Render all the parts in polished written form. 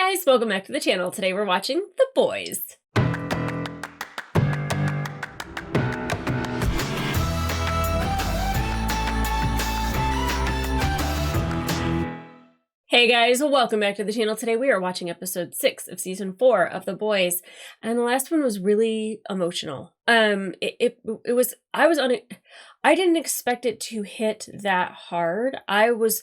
guys, welcome back to the channel. Today we're watching The Boys. Hey guys, welcome back to the channel. Today we are watching episode 6 of season 4 of The Boys, and the last one was really emotional. I didn't expect it to hit that hard. I was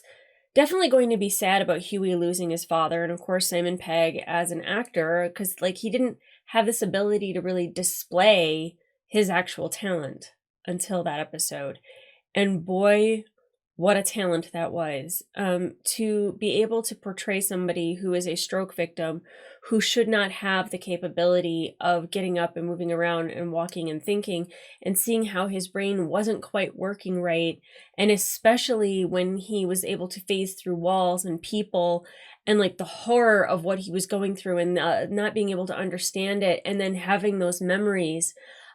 definitely going to be sad about Huey losing his father, and of course Simon Pegg as an actor, because he didn't have this ability to really display his actual talent until that episode. And boy, what a talent that was. To be able to portray somebody who is a stroke victim, who should not have the capability of getting up and moving around and walking and thinking, and seeing how his brain wasn't quite working right, and especially when he was able to phase through walls and people, and the horror of what he was going through, and not being able to understand it, and then having those memories,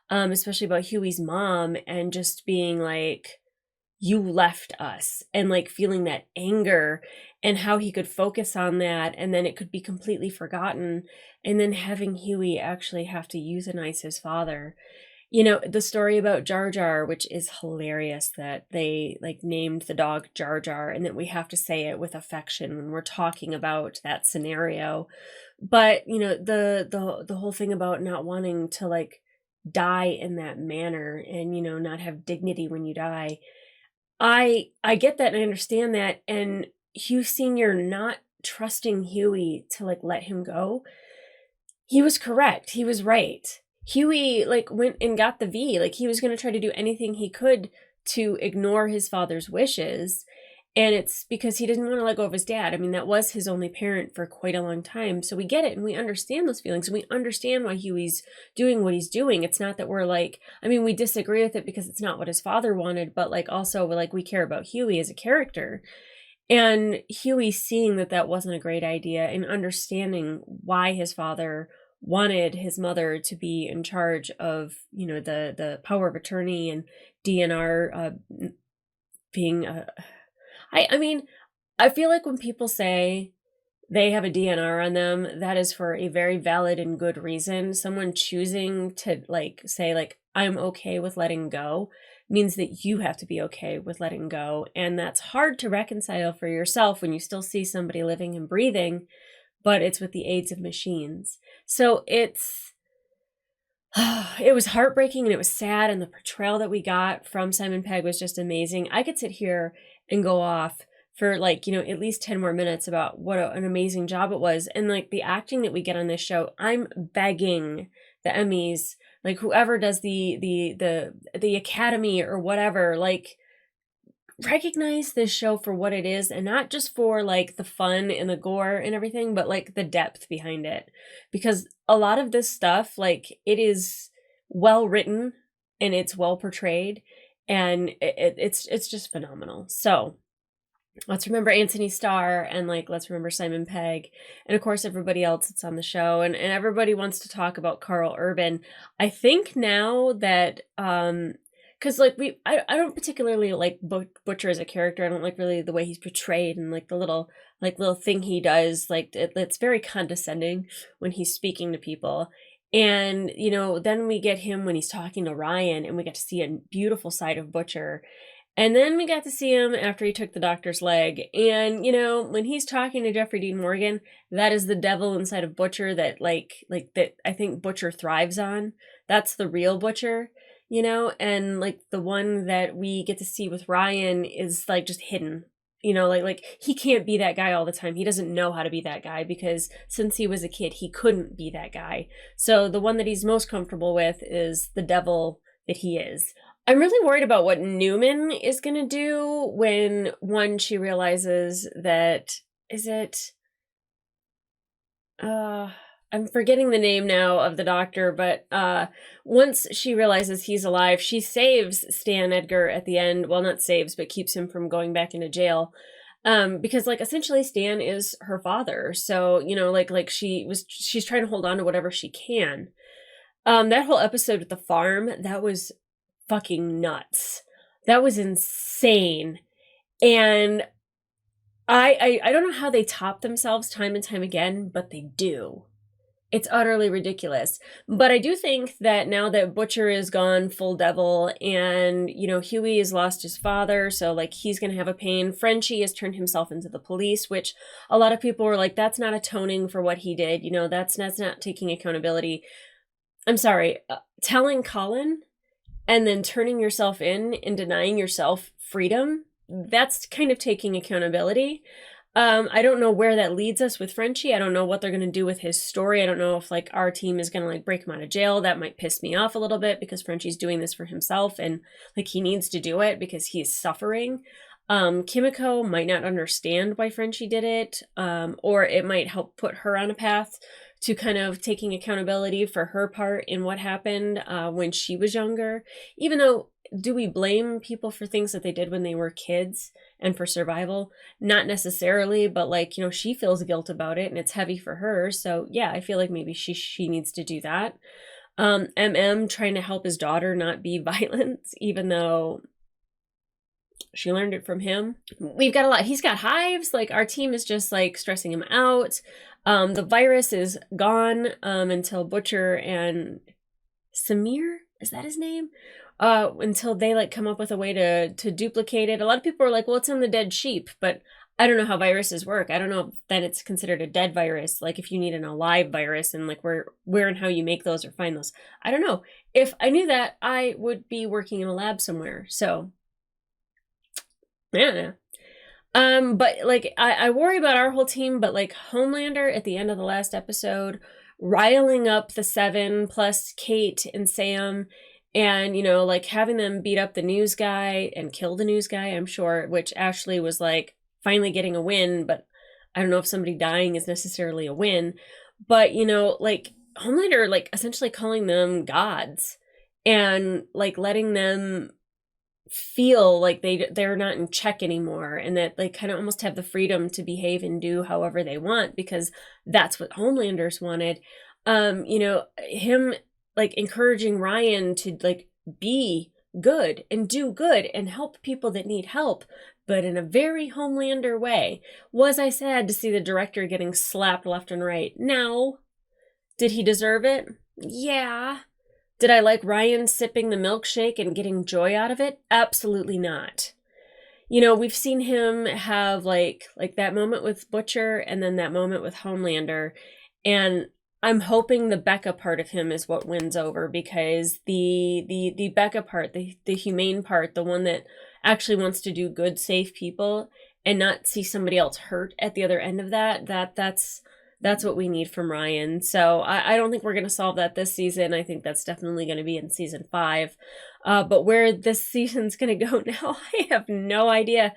especially about Huey's mom, and just being like, you left us, and feeling that anger, and how he could focus on that and then it could be completely forgotten, and then having Huey actually have to euthanize his father. You know, the story about Jar Jar, which is hilarious, that they named the dog Jar Jar, and that we have to say it with affection when we're talking about that scenario. But the whole thing about not wanting to die in that manner, and not have dignity when you die. I get that and I understand that, and Hugh Sr. not trusting Huey to let him go. He was correct. He was right. Huey went and got the V. He was going to try to do anything he could to ignore his father's wishes. And it's because he didn't want to let go of his dad. I mean, that was his only parent for quite a long time. So we get it, and we understand those feelings, and we understand why Huey's doing what he's doing. It's not that we're we disagree with it because it's not what his father wanted, but also we care about Huey as a character. And Huey seeing that that wasn't a great idea, and understanding why his father wanted his mother to be in charge of, the power of attorney and DNR being I feel like when people say they have a DNR on them, that is for a very valid and good reason. Someone choosing to say I'm okay with letting go means that you have to be okay with letting go. And that's hard to reconcile for yourself when you still see somebody living and breathing, but it's with the aids of machines. So it was heartbreaking, and it was sad, and the portrayal that we got from Simon Pegg was just amazing. I could sit here and go off for at least 10 more minutes about what an amazing job it was. And the acting that we get on this show, I'm begging the Emmys, whoever does the Academy or whatever, recognize this show for what it is, and not just for the fun and the gore and everything, but the depth behind it. Because a lot of this stuff, it is well written and it's well portrayed, and it's just phenomenal. So let's remember Anthony Starr, and let's remember Simon Pegg, and of course everybody else that's on the show, and everybody wants to talk about Carl Urban. I think now that because I don't particularly like Butcher as a character. I don't like really the way he's portrayed, and the little thing he does, it's very condescending when he's speaking to people. And then we get him when he's talking to Ryan, and we get to see a beautiful side of Butcher. And then we got to see him after he took the doctor's leg. And when he's talking to Jeffrey Dean Morgan, that is the devil inside of Butcher that that I think Butcher thrives on. That's the real Butcher. And the one that we get to see with Ryan is just hidden. He can't be that guy all the time. He doesn't know how to be that guy, because since he was a kid, he couldn't be that guy. So the one that he's most comfortable with is the devil that he is. I'm really worried about what Newman is going to do when she realizes that, I'm forgetting the name now of the doctor, but once she realizes he's alive, she saves Stan Edgar at the end. Well, not saves, but keeps him from going back into jail. Because essentially Stan is her father. So, she's trying to hold on to whatever she can. That whole episode at the farm, that was fucking nuts. That was insane. And I don't know how they top themselves time and time again, but they do. It's utterly ridiculous. But I do think that now that Butcher is gone full devil and, Huey has lost his father, so like he's going to have a pain. Frenchie has turned himself into the police, which a lot of people were like, that's not atoning for what he did. That's not taking accountability. I'm sorry. Telling Colin and then turning yourself in and denying yourself freedom, that's kind of taking accountability. I don't know where that leads us with Frenchie. I don't know what they're going to do with his story. I don't know if like our team is going to like break him out of jail. That might piss me off a little bit because Frenchie's doing this for himself and like he needs to do it because he's suffering. Kimiko might not understand why Frenchie did it, or it might help put her on a path to kind of taking accountability for her part in what happened when she was younger. Even though, do we blame people for things that they did when they were kids and for survival? Not necessarily, but like, she feels guilt about it and it's heavy for her. So yeah, I feel like maybe she needs to do that. Trying to help his daughter not be violent, even though she learned it from him. We've got a lot. He's got hives. Like our team is just like stressing him out. The virus is gone until Butcher and Samir, is that his name? Until they like come up with a way to duplicate it. A lot of people are like, well, it's in the dead sheep, but I don't know how viruses work. I don't know if then it's considered a dead virus. Like if you need an alive virus and like where and how you make those or find those. I don't know. If I knew that, I would be working in a lab somewhere. So yeah. But like I worry about our whole team, but like Homelander at the end of the last episode, riling up the 7 plus Kate and Sam, and like having them beat up the news guy and kill the news guy, I'm sure, which Ashley was like finally getting a win, but I don't know if somebody dying is necessarily a win. But like Homelander like essentially calling them gods and like letting them feel like they're not in check anymore and that they kind of almost have the freedom to behave and do however they want because that's what Homelanders wanted. Him like encouraging Ryan to like be good and do good and help people that need help, but in a very Homelander way. Was I sad to see the director getting slapped left and right? No. Did he deserve it? Yeah. Did I like Ryan sipping the milkshake and getting joy out of it? Absolutely not. We've seen him have like that moment with Butcher and then that moment with Homelander. And I'm hoping the Becca part of him is what wins over because the Becca part, the humane part, the one that actually wants to do good, safe people and not see somebody else hurt at the other end of that's what we need from Ryan. So I don't think we're going to solve that this season. I think that's definitely going to be in season 5. But where this season's going to go now, I have no idea.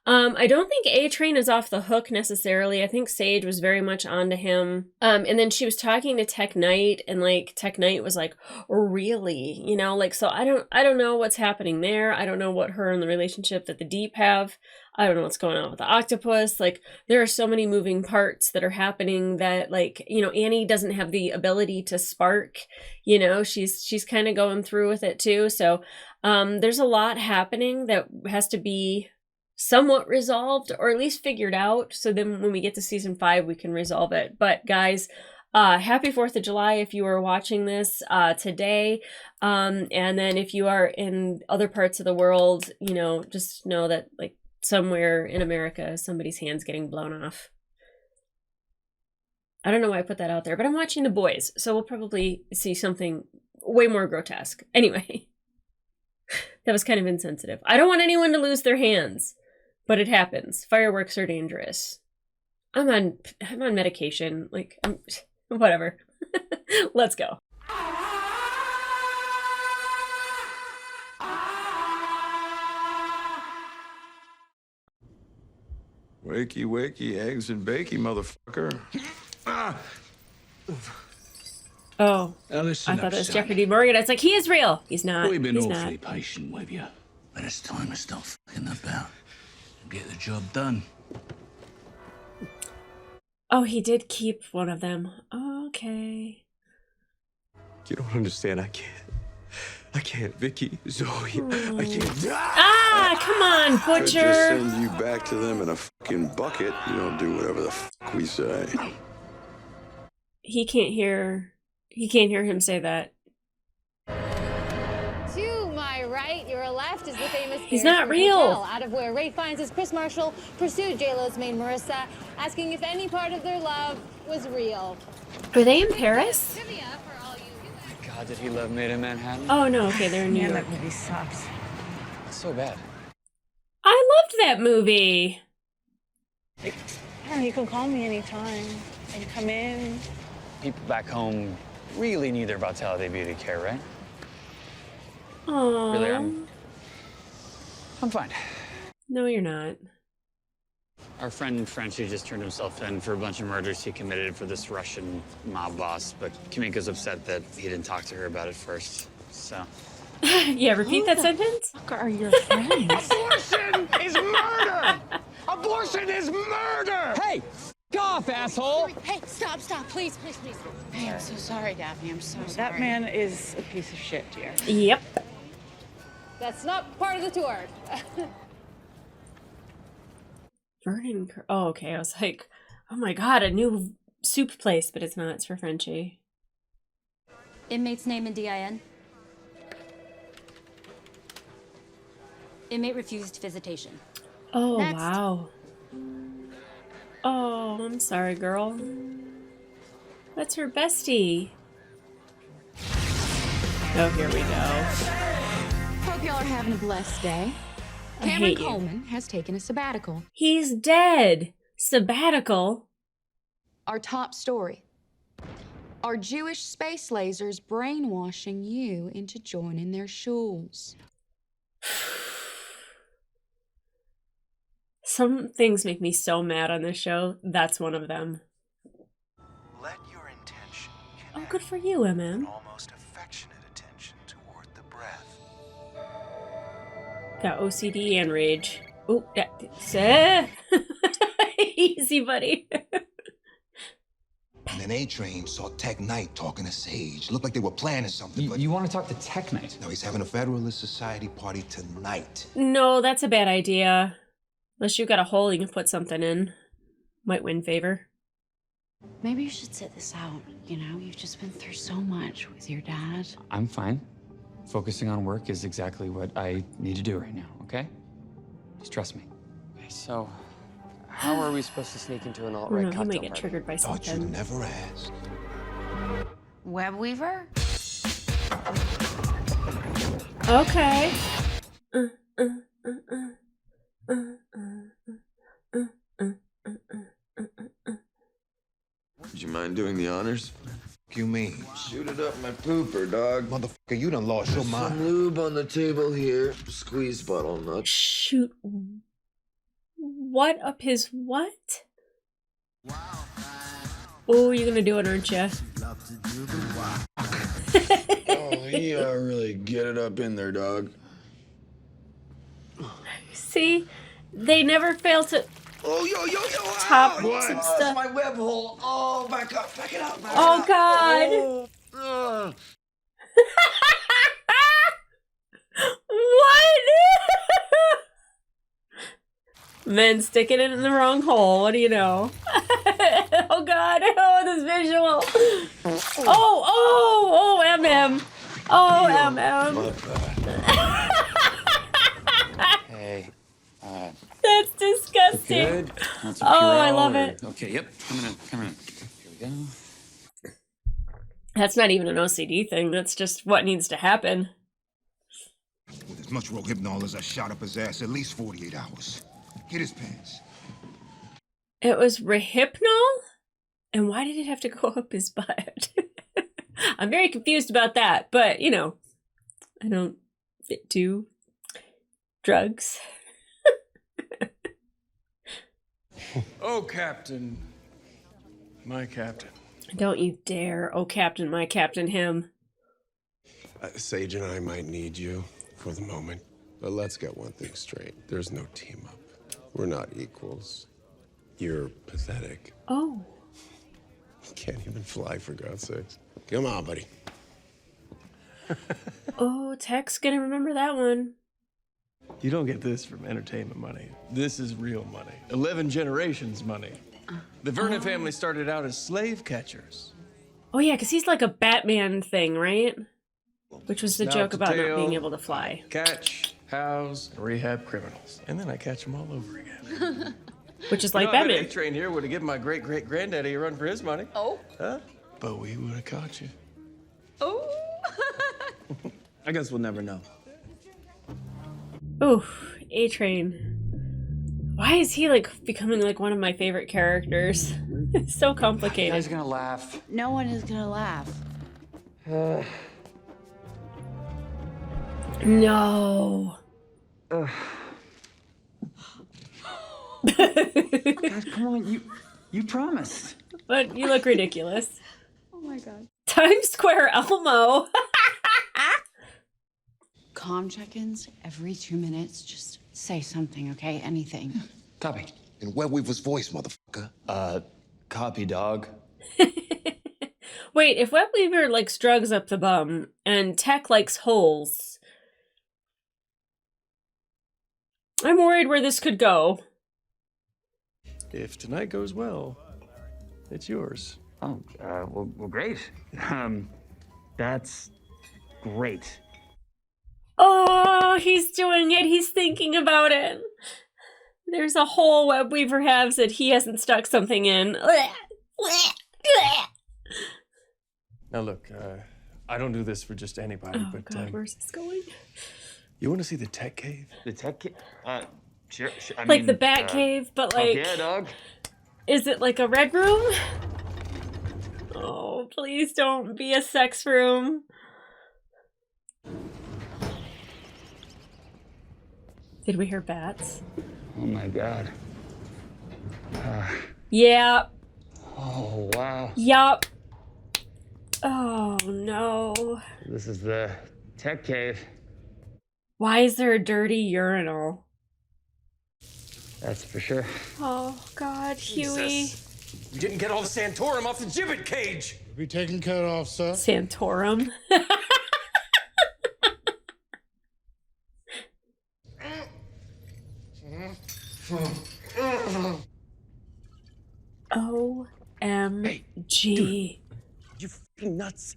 I don't think A-Train is off the hook necessarily. I think Sage was very much onto him. And then she was talking to Tech Knight and like Tech Knight was like, really? So I don't know what's happening there. I don't know what her and the relationship that the Deep have. I don't know what's going on with the octopus. Like there are so many moving parts that are happening that like, Annie doesn't have the ability to spark, she's kind of going through with it too. So, there's a lot happening that has to be somewhat resolved or at least figured out. So then when we get to season 5, we can resolve it. But guys, happy 4th of July if you are watching this today. And then if you are in other parts of the world, just know that like somewhere in America, somebody's hand's getting blown off. I don't know why I put that out there, but I'm watching The Boys, so we'll probably see something way more grotesque. Anyway, that was kind of insensitive. I don't want anyone to lose their hands, but it happens. Fireworks are dangerous. I'm on medication. Like, whatever. Let's go. Wakey, wakey, eggs and bakey, motherfucker. Oh, Listen I thought up, it was son. Jeffrey D. Morgan. It's like, he is real. He's not. We've been He's awfully not. patient with you, but it's time to stop fucking about and get the job done. Oh, he did keep one of them. Okay. You don't understand. I can't, Vicky, Zoe. I can't. Ah, come on, Could just Butcher. send you back to them in a fucking bucket. You don't do whatever the fuck we say. He can't hear him say that. To my right, your left is the famous He's not Beresford real. Hotel, out of where Ray finds as Chris Marshall pursued J-Lo's maid Marissa, asking if any part of their love was real. Are they in Paris? God, did he love Made in Manhattan? Oh no, okay, they're in New York. That movie sucks. It's so bad. I loved that movie. Yeah, you can call me anytime. And come in. People back home really need their Vitality Beauty care, right? Oh. Really, I'm fine. No, you're not. Our friend Frenchie just turned himself in for a bunch of murders he committed for this Russian mob boss, but Kimiko's upset that he didn't talk to her about it first, so... Yeah, repeat that sentence. Fuck are your friends? Abortion is murder! Abortion is murder! Hey! F off, asshole! Hey, stop, please. Hey, I'm so sorry, Daphne. I'm so sorry. That man is a piece of shit, dear. Yep. That's not part of the tour. Vernon. Oh, okay. I was like, oh my god, a new soup place, but it's not. It's for Frenchie. Inmate's name and DIN. Inmate refused visitation. Oh, Next. wow. Oh, I'm sorry, girl. That's her bestie. Oh, here we go. Hope y'all are having a blessed day. I Cameron hate you. Coleman has taken a sabbatical. He's dead. Sabbatical. Our top story. Are Jewish space lasers brainwashing you into joining their shuls? Some things make me so mad on this show. That's one of them. Let your intention Oh, good for you, MM. almost affectionate attention toward the breath. Got OCD and rage. Oh, that. Easy, buddy. And an A-Train saw Tech Knight talking to Sage. Looked like they were planning something, but... You want to talk to Tech Knight? No, he's having a Federalist Society party tonight. No, that's a bad idea. Unless you got a hole you can put something in. Might win favor. Maybe you should sit this out. You know, you've just been through so much with your dad. I'm fine. Focusing on work is exactly what I need to do right now, okay? Just trust me. Okay, so how are we supposed to sneak into an Oh, alt-right no, he cocktail might get party? triggered by Thought you something. never asked. Web Weaver? Okay. Would you mind doing the honors? You mean? Shoot it up my pooper, dog. Motherfucker, you done lost your Some mind. lube on the table here. Squeeze bottle nut. Shoot. What up his what? Oh, you're gonna do it, aren't you? Oh, yeah, really get it up in there, dog. See? They never fail to Oh, yo, top what? some stuff. My web hole. Oh, back it up. Oh, God. Oh, What? Men sticking it in the wrong hole. What do you know? Oh, God. Oh, this visual. Oh, MM. Oh, MM. Hey, That's disgusting. good? That's a Oh, I Purell love or- it. Okay, yep, coming in. Here we go. That's not even an OCD thing. That's just what needs to happen. With as much Rohypnol as I shot up his ass, at least 48 hours. Hit his pants. It was Rehypnol? And why did it have to go up his butt? I'm very confused about that, but, you know, I don't do drugs. Oh, Captain. My Captain. Don't you dare, oh Captain, my Captain, him. Sage and I might need you for the moment, but let's get one thing straight. There's no team up. We're not equals. You're pathetic. Oh. You can't even fly, for God's sakes. Come on, buddy. Oh, Tech's gonna remember that one. You don't get this from entertainment money. This is real money. 11 generations money. The Vernon family started out as slave catchers. Oh yeah, because he's like a Batman thing, right? Which was the Snout joke to about not tail, being able to fly. Catch, house, and rehab criminals. And then I catch them all over again. Which is You like know, I bet Batman. A-Train here would have given my great-great-granddaddy a run for his money. Oh. Huh? But we would have caught you. Oh. I guess we'll never know. Oof, A-Train. Why is he like becoming like one of my favorite characters? It's so You complicated. guys gonna laugh. No one is gonna laugh. No. Guys, come on, you promised. But you look ridiculous. Oh my God. Times Square Elmo. Calm check-ins every 2 minutes. Just say something, okay? Anything. Copy. In Web Weaver's voice, motherfucker. Copy, dog. Wait, if Web Weaver likes drugs up the bum and Tech likes holes, I'm worried where this could go. If tonight goes well, it's yours. Oh, well, great. That's great. Oh, he's doing it. He's thinking about it. There's a hole Web Weaver has that he hasn't stuck something in. Now look, I don't do this for just anybody, Oh but God, where's this going? you want to see the tech cave? The tech kit? Sure. I Like mean, the Bat Cave, but like, yeah, dog. is it like a red room? Oh, please don't be a sex room. Did we hear bats? Oh my God. Yeah. Oh wow. Yup. Oh no. This is the tech cave. Why is there a dirty urinal? That's for sure. Oh God, Huey. We didn't get all the Santorum off the gibbet cage! Be taken care of, sir. Santorum. OMG. You fucking nuts.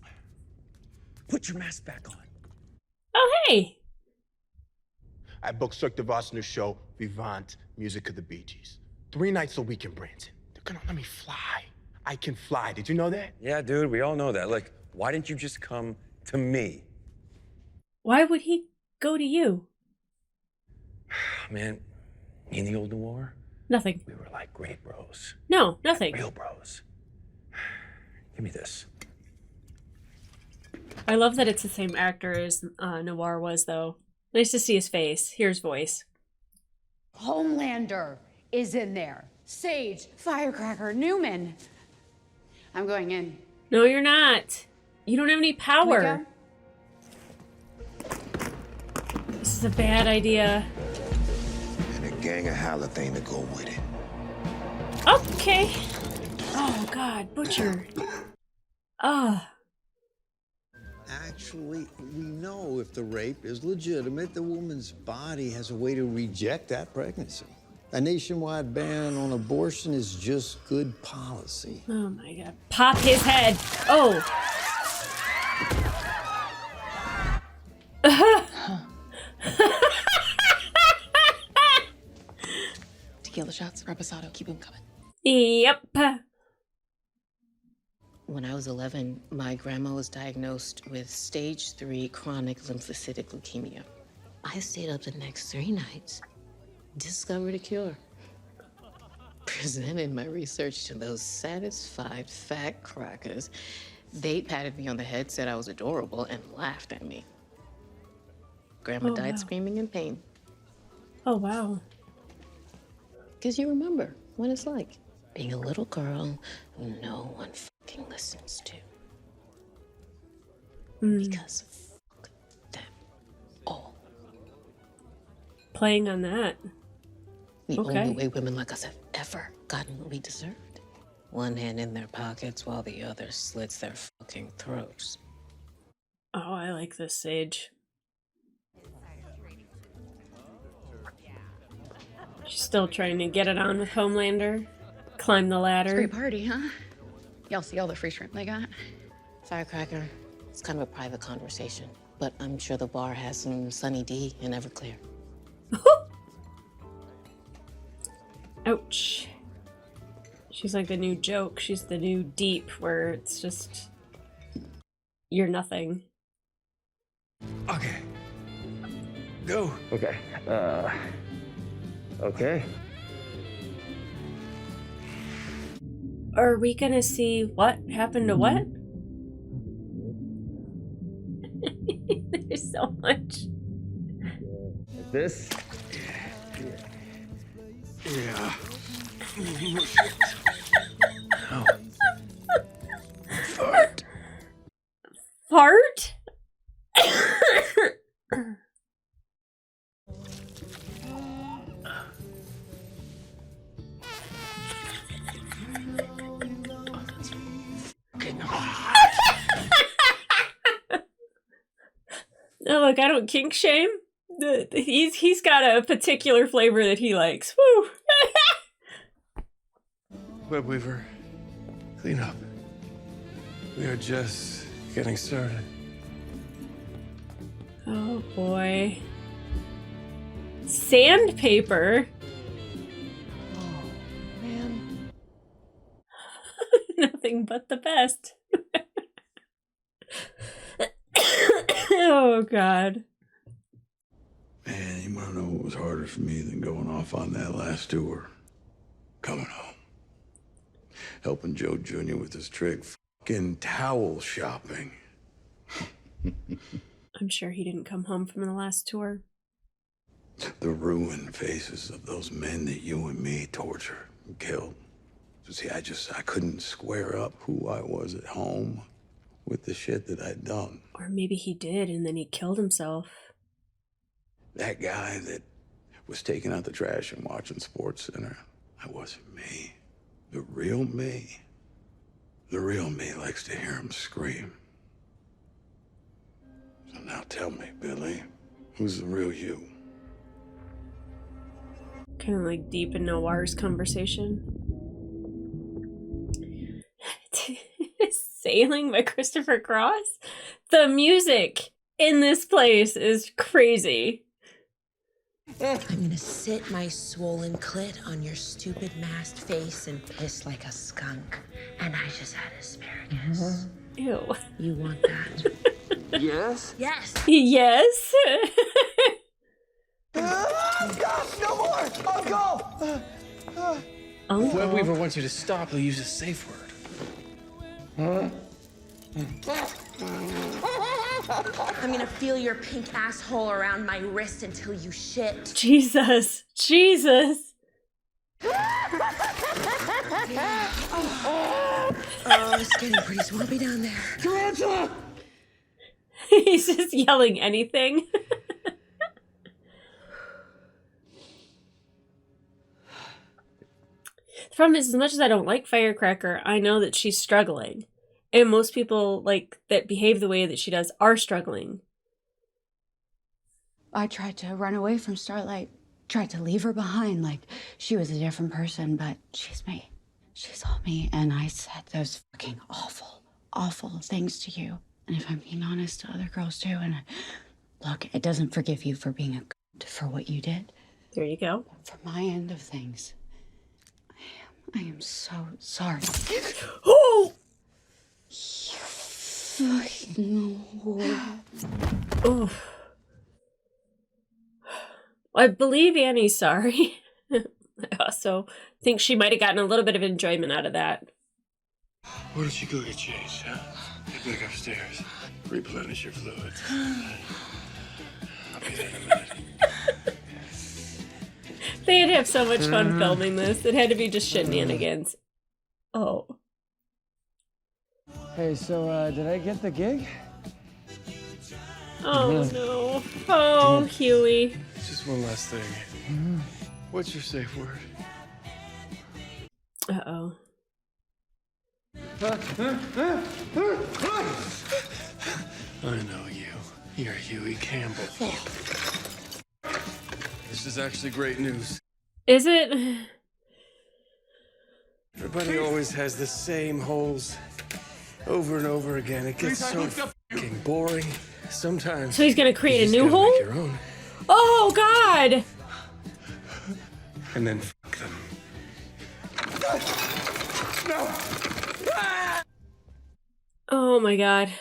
Put your mask back on. Oh, hey. I booked Cirque de Varsity show, Vivant, music of the Bee Gees. 3 nights a week in Branson. They're gonna let me fly. I can fly. Did you know that? Yeah, dude, we all know that. Like, why didn't you just come to me? Why would he go to you? Man, in the old war, Nothing. we were like great bros. No, nothing. Real bros. Give me this. I love that it's the same actor as Noir was, though. Nice to see his face. Hear his voice. Homelander is in there. Sage, Firecracker, Newman. I'm going in. No, you're not. You don't have any power. This is a bad idea. And a gang of halothane to go with it. Okay. Oh, God. Butcher. Ah. Actually, we know if the rape is legitimate, the woman's body has a way to reject that pregnancy. A nationwide ban on abortion is just good policy. Oh my God. Pop his head. Oh. Tequila shots, reposado, keep them coming. Yep. When I was 11, my grandma was diagnosed with stage 3 chronic lymphocytic leukemia. I stayed up the next 3 nights, discovered a cure, presented my research to those satisfied fat crackers. They patted me on the head, said I was adorable, and laughed at me. Grandma Oh, died wow. screaming in pain. Oh, wow. Because you remember what it's like being a little girl who no one fucking listens to. Because fuck them all. Playing on that. The Okay. only way women like us have ever gotten what we deserved. One hand in their pockets while the other slits their fucking throats. Oh, I like this Sage. She's still trying to get it on with Homelander. Climb the It's a ladder. great party, huh? Y'all see all the free shrimp they got? Firecracker, it's kind of a private conversation, but I'm sure the bar has some Sunny D and Everclear. Ouch. She's like the new joke. She's the new Deep, where it's just... you're nothing. Okay. Go. Okay. Okay. Are we gonna see what happened to what? There's so much. This? Yeah. Oh. Fart? Fart? No, look, I don't kink shame. He's got a particular flavor that he likes. Woo! Webweaver, clean up. We are just getting started. Oh boy. Sandpaper? Oh, man. Nothing but the best. Oh god. Man, you wanna know what was harder for me than going off on that last tour? Coming home. Helping Joe Jr. with his trick. Fucking towel shopping. I'm sure he didn't come home from the last tour. The ruined faces of those men that you and me tortured and killed. See, I couldn't square up who I was at home with the shit that I'd done. Or maybe he did and then he killed himself. That guy that was taking out the trash and watching SportsCenter, that wasn't me. The real me. The real me likes to hear him scream. So now tell me, Billy, who's the real you? Kind of like Deep in Noir's conversation. Sailing by Christopher Cross? The music in this place is crazy. I'm gonna sit my swollen clit on your stupid masked face and piss like a skunk. And I just had asparagus. Ew. You want that? Yes? Yes. Yes. Stop! No more! I'll go! Oh. If Webweaver wants you to stop, he'll use a safe word. Huh? I'm gonna feel your pink asshole around my wrist until you shit. Jesus. Jesus. Oh, it's getting pretty swampy down there. Tarantula! He's just yelling anything. The problem is, as much as I don't like Firecracker, I know that she's struggling. And most people like that behave the way that she does are struggling. I tried to run away from Starlight, tried to leave her behind like she was a different person, but she's me. She's all me, and I said those fucking awful, awful things to you. And if I'm being honest, to other girls too, and look, it doesn't forgive you for being a c***, for what you did. There you go. But for my end of things, I am so sorry. Oh! You fucking whore. Oh. I believe Annie's sorry. I also think she might have gotten a little bit of enjoyment out of that. Why don't you go get changed, huh? Get back upstairs. Replenish your fluids. I'll be there in a minute. They'd have so much fun filming this. It had to be just shenanigans. Oh. Hey, so, did I get the gig? Oh, no. Oh, Huey. Just one last thing. What's your safe word? Uh-oh. I know you. You're Huey Campbell. This is actually great news. Is it? Everybody always has the same holes over and over again. It gets so fucking boring. Sometimes. So he's gonna create you a just new gotta hole? make your own. Oh God! And then fuck them. No! Oh my God.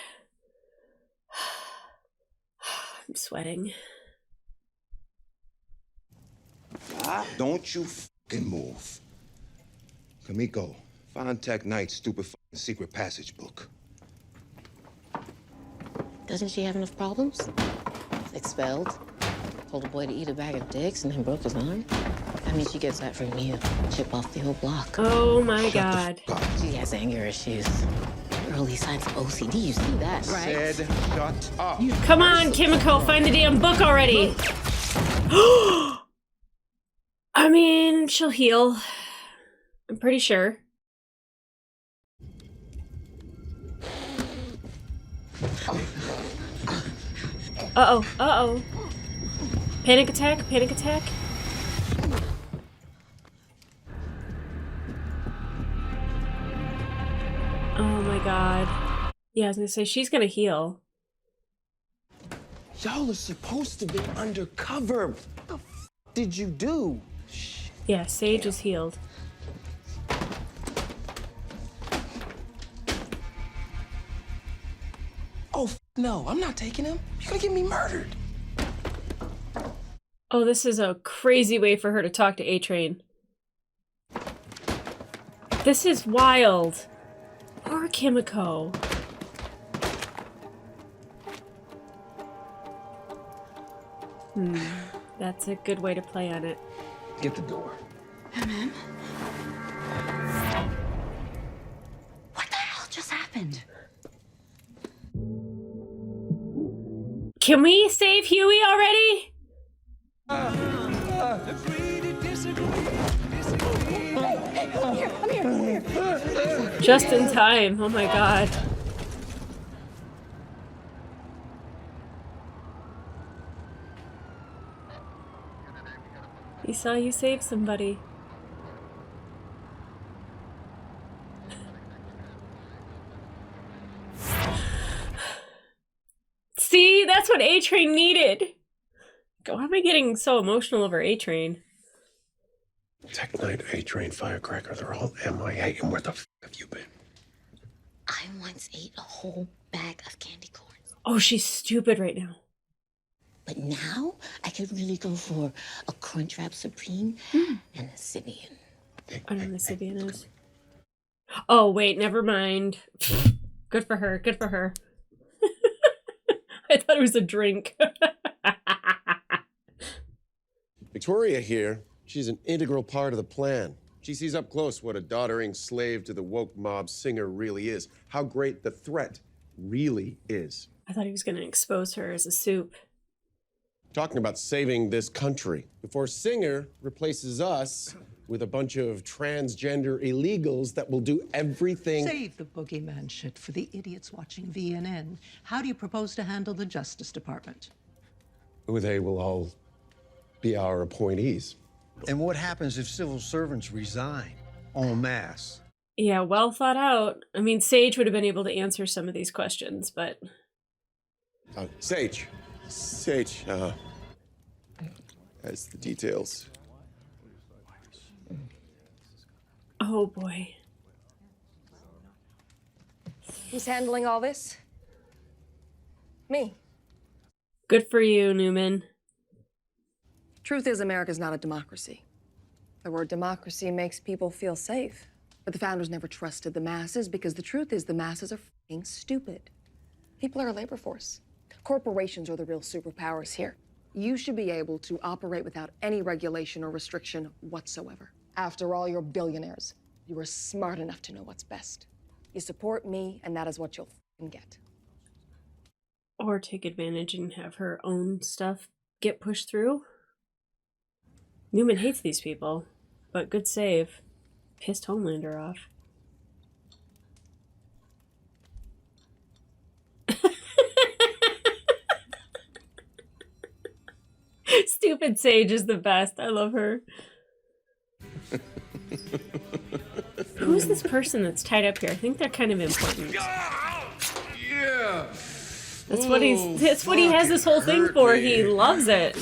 I'm sweating. Don't you fucking move. Kamiko, find Tech Knight's stupid fucking secret passage book. Doesn't she have enough problems? Expelled, told a boy to eat a bag of dicks, and then broke his arm. I mean, she gets that from you. Chip off the whole block. Oh my God. She has anger issues. Early signs of OCD, you see that, right? Said shut up. Come on, Kimiko, find the damn book already. I mean, she'll heal. I'm pretty sure. Uh-oh, uh-oh. Panic attack, panic attack. Oh my God. Yeah, I was gonna say, she's gonna heal. Y'all are supposed to be undercover. What the f did you do? Yeah, Sage is healed. Oh, no, I'm not taking him. You're gonna get me murdered. Oh, this is a crazy way for her to talk to A-Train. This is wild. Poor Kimiko. That's a good way to play on it. Get the door. What the hell just happened? Can we save Huey already? Just in time. Oh my God. He saw you save somebody. See, that's what A-Train needed. Why am I getting so emotional over A-Train? Tech Knight, A-Train, Firecracker, they're all MIA, and where the f have you been? I once ate a whole bag of candy corns. Oh, she's stupid right now. But now, I could really go for a Crunchwrap Supreme and a Sibian. I don't know what a Sibian is. Oh, wait, never mind. Good for her, good for her. I thought it was a drink. Victoria here. She's an integral part of the plan. She sees up close what a doddering slave to the woke mob Singer really is. How great the threat really is. I thought he was going to expose her as a soup. Talking about saving this country before Singer replaces us with a bunch of transgender illegals that will do everything. Save the boogeyman shit for the idiots watching VNN. How do you propose to handle the Justice Department? They will all be our appointees. And what happens if civil servants resign en masse? Yeah, well thought out. I mean, Sage would have been able to answer some of these questions, but... Sage, has the details. Oh, boy. Who's handling all this? Me. Good for you, Newman. Truth is, America's not a democracy. The word democracy makes people feel safe. But the founders never trusted the masses because the truth is the masses are f***ing stupid. People are a labor force. Corporations are the real superpowers here. You should be able to operate without any regulation or restriction whatsoever. After all, you're billionaires. You are smart enough to know what's best. You support me, and that is what you'll f***ing get. Or take advantage and have her own stuff get pushed through. Newman hates these people, but good save. Pissed Homelander off. Stupid Sage is the best. I love her. Who's this person that's tied up here? I think they're kind of important. Yeah. That's what he has this whole thing for. He loves it.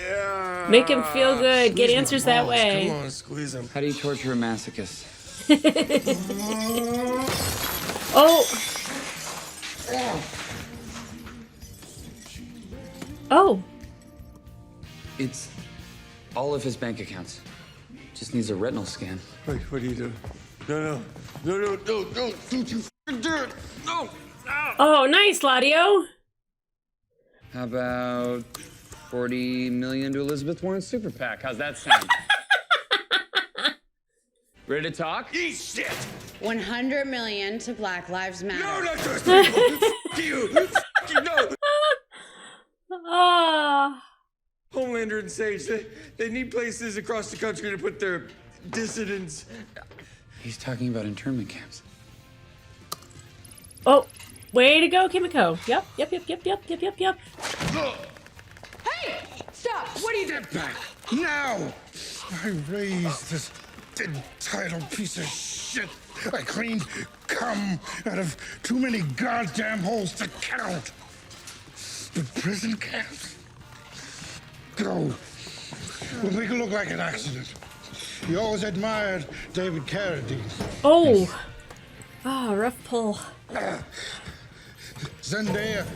Yeah. Make him feel good. Get answers that way. Come on, squeeze him. How do you torture a masochist? Oh. Oh. It's all of his bank accounts. Just needs a retinal scan. Wait, what are you doing? No, don't you f***ing do it. No. Oh, nice, Ladio. How about 40 million to Elizabeth Warren's super PAC? How's that sound? Ready to talk? Eat shit. 100 million to Black Lives Matter. No, not those people. F*** you. F*** you, no. Ah. Homelander and Sage, they need places across the country to put their dissidents. He's talking about internment camps. Oh, way to go, Kimiko. Yep. Hey! Stop! What are you doing? Get back now! I raised this entitled piece of shit. I cleaned cum out of too many goddamn holes to count. But prison camps? Go. We'll make it look like an accident. You always admired David Carradine. Oh. Ah, rough pull. Zendaya.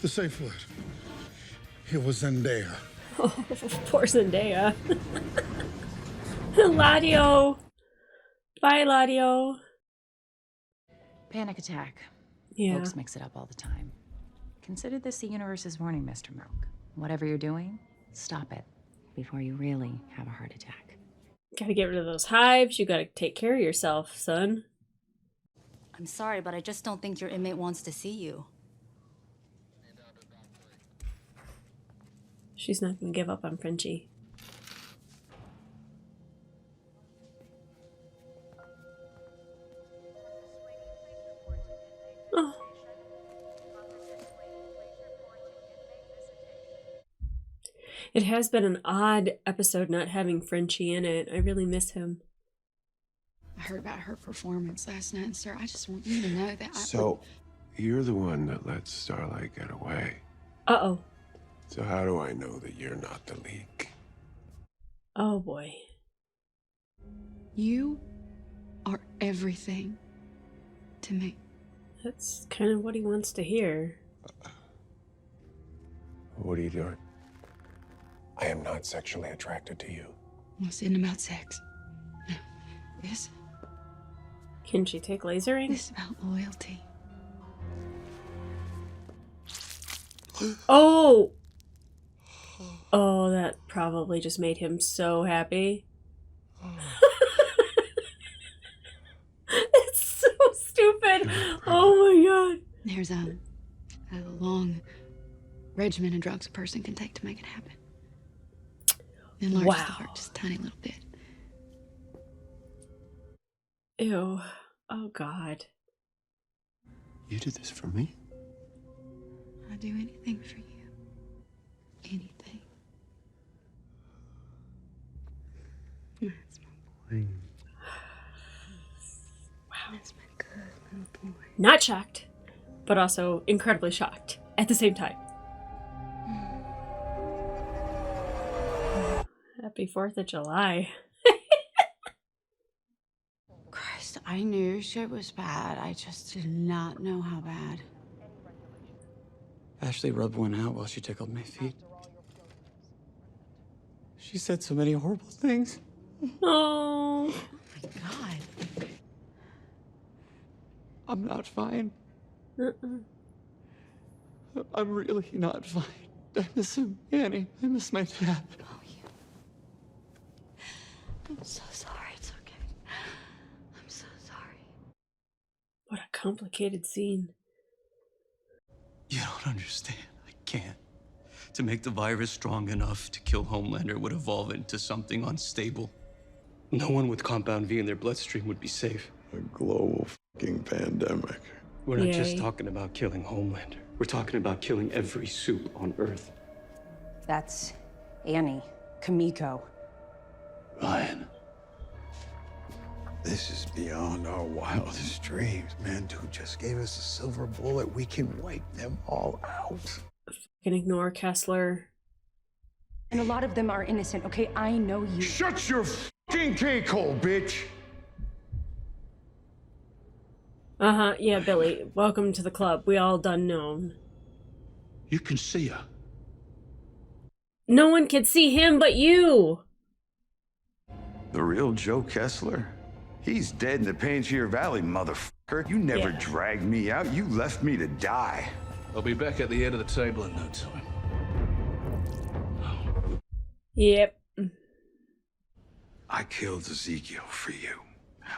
The safe word. It was Zendaya. Oh, poor Zendaya. Ladio. Bye, Ladio. Panic attack. Yeah. Folks mix it up all the time. Consider this the universe's warning, Mr. Milk. Whatever you're doing, stop it before you really have a heart attack. Gotta get rid of those hives. You gotta take care of yourself, son. I'm sorry, but I just don't think your inmate wants to see you. She's not gonna give up on Frenchie. Oh. It has been an odd episode not having Frenchie in it. I really miss him. I heard about her performance last night, sir. I just want you to know that So, you're the one that let Starlight get away. Uh-oh. So how do I know that you're not the leak? Oh, boy. You are everything to me. That's kind of what he wants to hear. What are you doing? I am not sexually attracted to you. This isn't about sex. No. This Can she take lasering? is about loyalty. Oh! Oh, that probably just made him so happy. It's so stupid. Oh my god. There's a long regimen of drugs a person can take to make it happen. Enlarges the heart just a tiny little bit. Ew. Oh god. You did this for me? I'd do anything for you. Anything. That's my boy. Wow. That's my good little boy. Not shocked, but also incredibly shocked at the same time. Happy 4th of July. Christ, I knew shit was bad. I just did not know how bad. Ashley rubbed one out while she tickled my feet. She said so many horrible things. Oh my god. I'm not fine. I'm really not fine. I miss him, Annie. I miss my dad. Oh, yeah. I'm so sorry. It's okay. I'm so sorry. What a complicated scene. You don't understand. I can't. To make the virus strong enough to kill Homelander would evolve into something unstable. No one with Compound V in their bloodstream would be safe. A global fucking pandemic. We're not just Yay. talking about killing Homelander. We're talking about killing every soup on Earth. That's Annie, Kimiko. Ryan. This is beyond our wildest dreams. Man, dude just gave us a silver bullet. We can wipe them all out. Can ignore Kessler. And a lot of them are innocent, okay? I know you. Shut your fucking cake hole, bitch! Yeah, Billy. Welcome to the club. We all done known. You can see her. No one can see him but you. The real Joe Kessler? He's dead in the Pangier Valley, motherfucker. You never dragged me out. You left me to die. I'll be back at the head of the table in no time. Yep. I killed Ezekiel for you.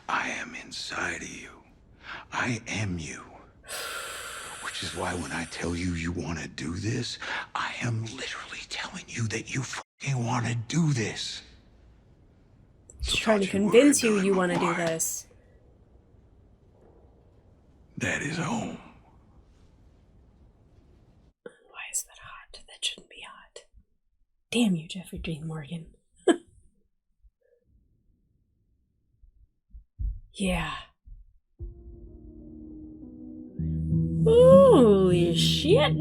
I am inside of you. I am you. Which is why when I tell you you want to do this, I am literally telling you that you fucking want to do this. He's trying to convince you you want to do this. That is home. Why is that hot? That shouldn't be hot. Damn you, Jeffrey Dean Morgan. Yeah. Holy shit.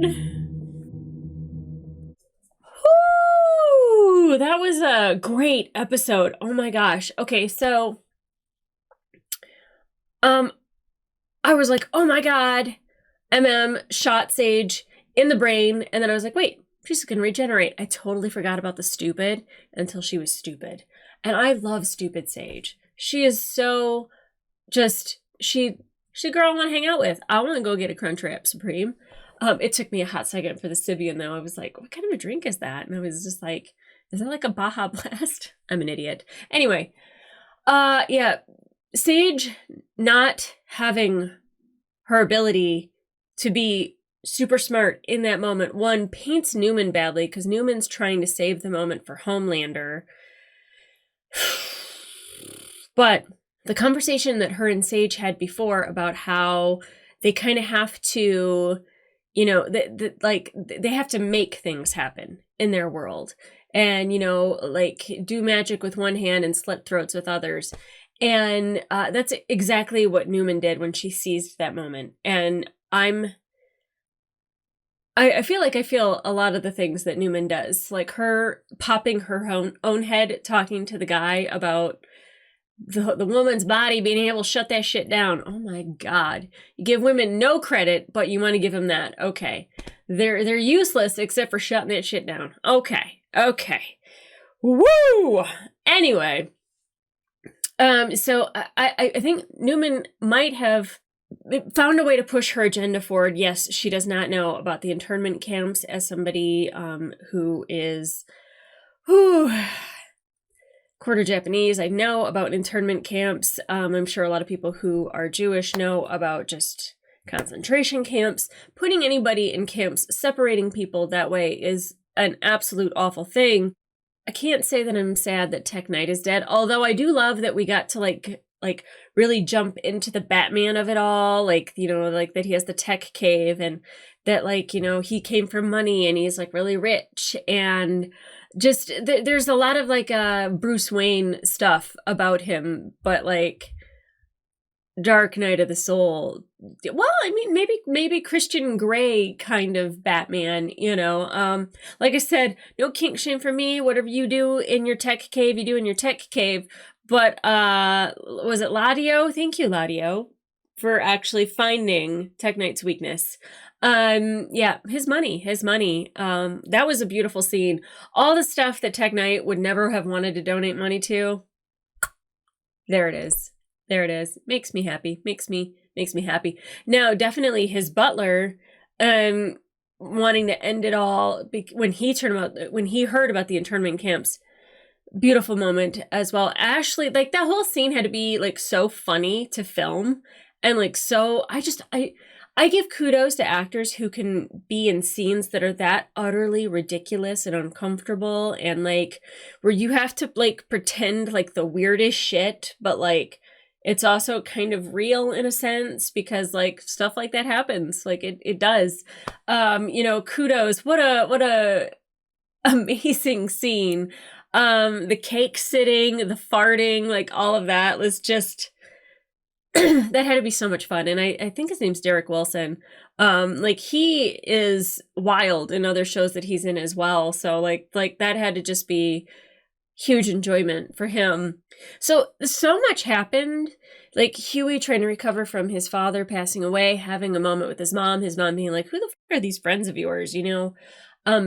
Woo! That was a great episode. Oh my gosh. Okay, so I was like, oh my god, shot Sage in the brain, and then I was like, wait, she's gonna regenerate. I totally forgot about the stupid until she was stupid. And I love stupid Sage. She is so just she's a girl I want to hang out with. I want to go get a Crunchwrap Supreme. It took me a hot second for the Sibian though. I was like, what kind of a drink is that? And I was just like, is that like a Baja Blast? I'm an idiot. Anyway, yeah, Sage not having her ability to be super smart in that moment, one, paints Newman badly because Newman's trying to save the moment for Homelander. But the conversation that her and Sage had before about how they kind of have to, you know, they have to make things happen in their world and, you know, like do magic with one hand and slit throats with others. And that's exactly what Newman did when she seized that moment. And I feel like I feel a lot of the things that Newman does, like her popping her own head, talking to the guy about the woman's body being able to shut that shit down. Oh my God. You give women no credit, but you want to give them that. Okay. They're useless except for shutting that shit down. Okay. Woo! Anyway. So I think Newman might have found a way to push her agenda forward. Yes, she does not know about the internment camps as somebody who is quarter Japanese. I know about internment camps. I'm sure a lot of people who are Jewish know about just concentration camps. Putting anybody in camps, separating people that way is an absolute awful thing. I can't say that I'm sad that Tech Knight is dead, although I do love that we got to like really jump into the Batman of it all, like, you know, like that he has the tech cave and that, like, you know, he came from money and he's like really rich, and just there's a lot of like Bruce Wayne stuff about him, but like Dark Knight of the Soul. Well, I mean, maybe Christian Grey kind of Batman, you know. Like I said, no kink shame for me. Whatever you do in your tech cave, you do in your tech cave. But was it Ladio? Thank you, Ladio, for actually finding Tech Knight's weakness. Yeah, his money. That was a beautiful scene. All the stuff that Tech Knight would never have wanted to donate money to. There it is. Makes me happy. Makes me happy. Now, definitely his butler, wanting to end it all when he heard about the internment camps. Beautiful moment as well. Ashley, like that whole scene had to be like so funny to film, and like so. I give kudos to actors who can be in scenes that are that utterly ridiculous and uncomfortable, and like where you have to like pretend like the weirdest shit, but like it's also kind of real in a sense because like stuff like that happens. Like it does. You know, kudos. What a amazing scene. The cake sitting, the farting, like all of that was just that had to be so much fun. And I think his name's Derek Wilson. Like he is wild in other shows that he's in as well. So like that had to just be huge enjoyment for him. So much happened. Like Huey trying to recover from his father passing away, having a moment with his mom being like, who the fuck are these friends of yours, you know?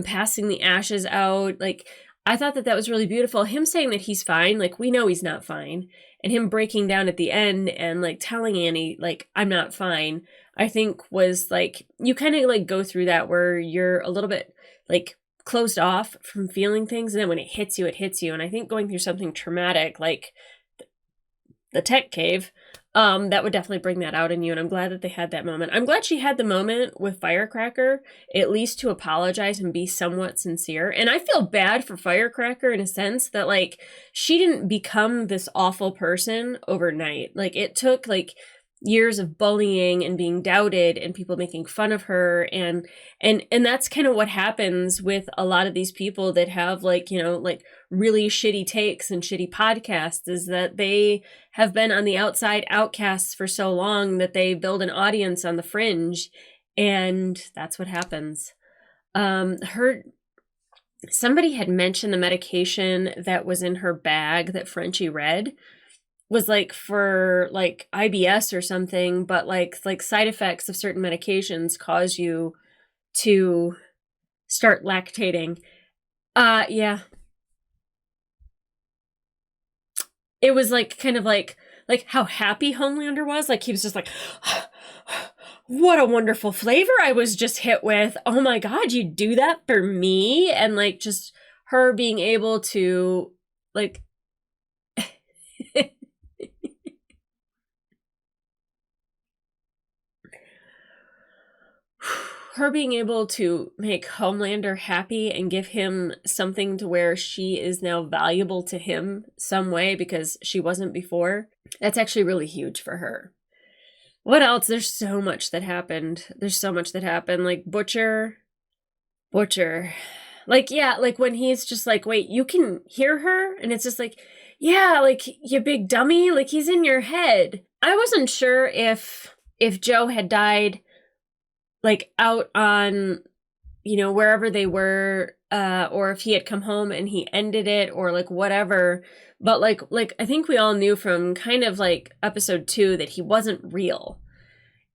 Passing the ashes out. Like, I thought that was really beautiful. Him saying that he's fine, like, we know he's not fine. And him breaking down at the end and, like, telling Annie, like, I'm not fine, I think was, like, you kind of, like, go through that where you're a little bit, like, closed off from feeling things. And then when it hits you, it hits you. And I think going through something traumatic, like the tech cave, that would definitely bring that out in you. And I'm glad that they had that moment. I'm glad she had the moment with Firecracker, at least to apologize and be somewhat sincere. And I feel bad for Firecracker in a sense that, like, she didn't become this awful person overnight. Like, it took, like, years of bullying and being doubted and people making fun of her, and that's kind of what happens with a lot of these people that have, like, you know, like really shitty takes and shitty podcasts, is that they have been on the outside, outcasts for so long that they build an audience on the fringe, and that's what happens. Somebody had mentioned the medication that was in her bag that Frenchie read was like for like IBS or something, but like side effects of certain medications cause you to start lactating. Yeah. It was like kind of like how happy Homelander was. Like he was just like, what a wonderful flavor I was just hit with. Oh my God, you do that for me? And like just her being able to like her being able to make Homelander happy and give him something to where she is now valuable to him some way because she wasn't before. That's actually really huge for her. What else? There's so much that happened. Like Butcher. Like, yeah, like when he's just like, wait, you can hear her? And it's just like, yeah, like, you big dummy, like he's in your head. I wasn't sure if Joe had died like out on, you know, wherever they were, or if he had come home and he ended it or like whatever. But like I think we all knew from kind of like episode 2 that he wasn't real.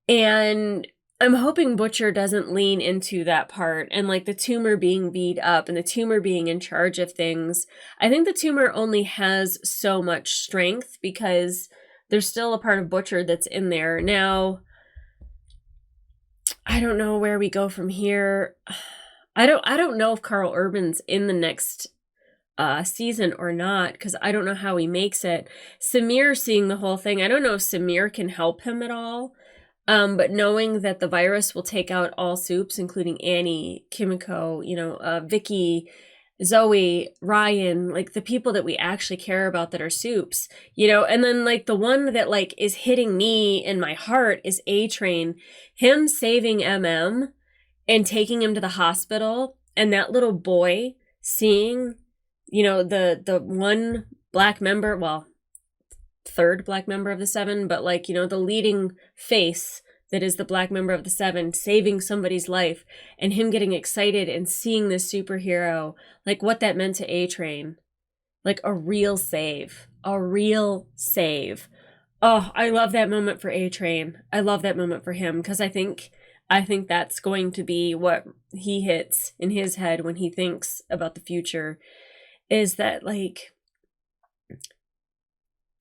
And I'm hoping Butcher doesn't lean into that part and like the tumor being beat up and the tumor being in charge of things. I think the tumor only has so much strength because there's still a part of Butcher that's in there. Now, I don't know where we go from here. I don't know if Carl Urban's in the next season or not, because I don't know how he makes it. Samir seeing the whole thing, I don't know if Samir can help him at all. But knowing that the virus will take out all Soups, including Annie, Kimiko, you know, Vicky, Zoe, Ryan, like the people that we actually care about that are Soups, you know, and then like the one that like is hitting me in my heart is A-Train. Him saving MM and taking him to the hospital, and that little boy seeing, you know, the one black member, well, third black member of the 7, but like, you know, the leading face that is the black member of the 7 saving somebody's life, and him getting excited and seeing this superhero, like what that meant to A-Train. Like a real save. Oh, I love that moment for A-Train. I love that moment for him because I think that's going to be what he hits in his head when he thinks about the future, is that like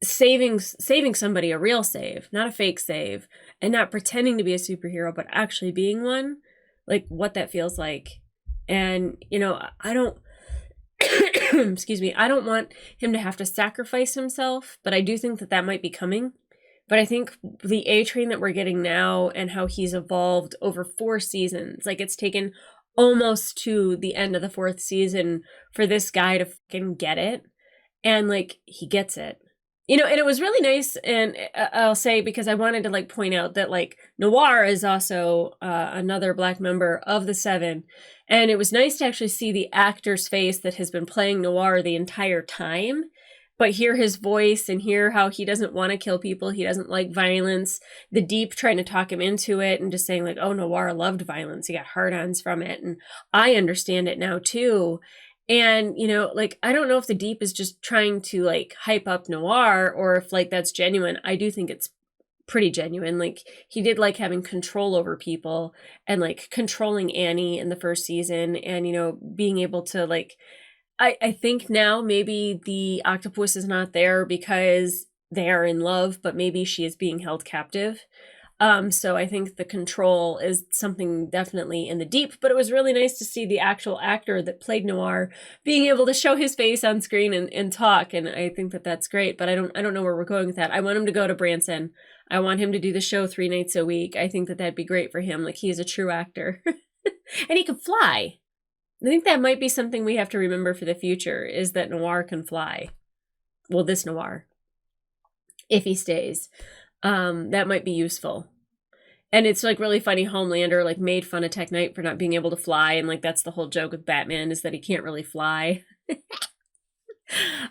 saving somebody, a real save, not a fake save, and not pretending to be a superhero but actually being one, like what that feels like. And you know, I don't excuse me, I don't want him to have to sacrifice himself, but I do think that might be coming. But I think the A-Train that we're getting now and how he's evolved over 4 seasons, like it's taken almost to the end of the 4th season for this guy to fucking get it, and like he gets it. You know, and it was really nice, and I'll say, because I wanted to like point out that like Noir is also another black member of the 7, and it was nice to actually see the actor's face that has been playing Noir the entire time, but hear his voice and hear how he doesn't want to kill people. He doesn't like violence. The Deep trying to talk him into it and just saying like, oh, Noir loved violence. He got hard-ons from it. And I understand it now too. And, you know, like, I don't know if the Deep is just trying to like hype up Noir or if like that's genuine. I do think it's pretty genuine. Like, he did like having control over people and like controlling Annie in the first season and, you know, being able to like, I think now maybe the octopus is not there because they are in love, but maybe she is being held captive. So I think the control is something definitely in the Deep, but it was really nice to see the actual actor that played Noir being able to show his face on screen and talk. And I think that that's great, but I don't know where we're going with that. I want him to go to Branson. I want him to do the show 3 nights a week. I think that that'd be great for him. Like, he is a true actor and he can fly. I think that might be something we have to remember for the future is that Noir can fly. Well, this Noir, if he stays, that might be useful. And it's like really funny. Homelander like made fun of Tech Knight for not being able to fly. And like, that's the whole joke with Batman is that he can't really fly. It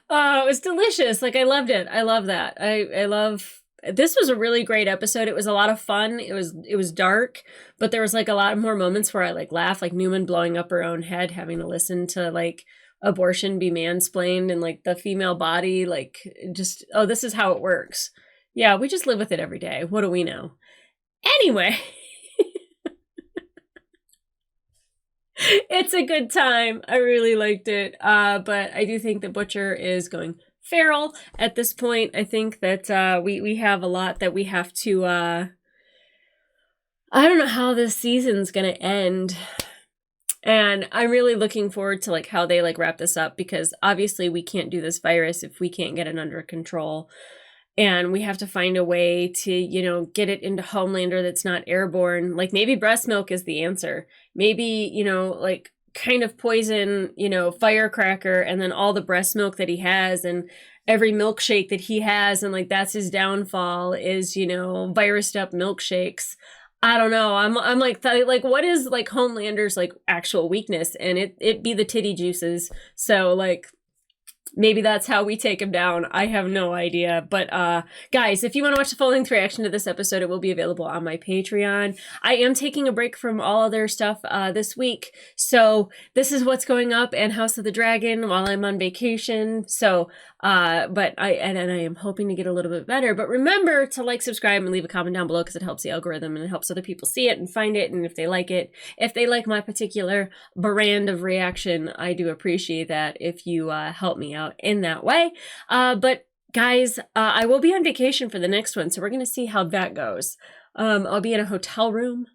was delicious. Like, I loved it. I love that. I love, this was a really great episode. It was a lot of fun. It was dark, but there was like a lot more moments where I like laughed, like Newman blowing up her own head, having to listen to like abortion be mansplained and like the female body, like just, oh, this is how it works. Yeah, we just live with it every day. What do we know? Anyway, it's a good time. I really liked it. But I do think that Butcher is going feral at this point. I think that we have a lot that we have to I don't know how this season's gonna end. And I'm really looking forward to like how they like wrap this up, because obviously we can't do this virus if we can't get it under control. And we have to find a way to, you know, get it into Homelander that's not airborne. Like, maybe breast milk is the answer. Maybe, you know, like kind of poison, you know, Firecracker, and then all the breast milk that he has and every milkshake that he has, and like that's his downfall is, you know, virused up milkshakes. I don't know. I'm like what is like Homelander's like actual weakness? And it be the titty juices. So like, maybe that's how we take him down. I have no idea. But guys, if you want to watch the full-length reaction to this episode, it will be available on my Patreon. I am taking a break from all other stuff this week. So this is what's going up in House of the Dragon while I'm on vacation. So but I am hoping to get a little bit better. But remember to like, subscribe, and leave a comment down below, because it helps the algorithm and it helps other people see it and find it. And if they like it, if they like my particular brand of reaction, I do appreciate that if you help me out in that way. But guys, I will be on vacation for the next one, so we're gonna see how that goes. I'll be in a hotel room.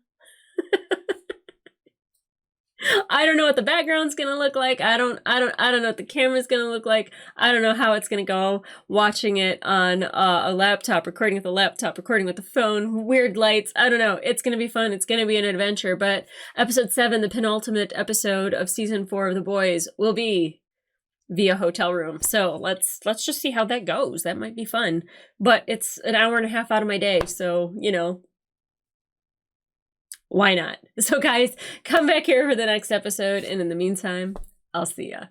I don't know what the background's gonna look like. I don't know what the camera's gonna look like. I don't know how it's gonna go. Watching it on a laptop, recording with a laptop, recording with the phone, weird lights. I don't know. It's gonna be fun. It's gonna be an adventure. But episode 7, the penultimate episode of season 4 of The Boys, will be via hotel room. So let's just see how that goes. That might be fun. But it's an hour and a half out of my day, so you know, why not? So guys, come back here for the next episode, and in the meantime, I'll see ya.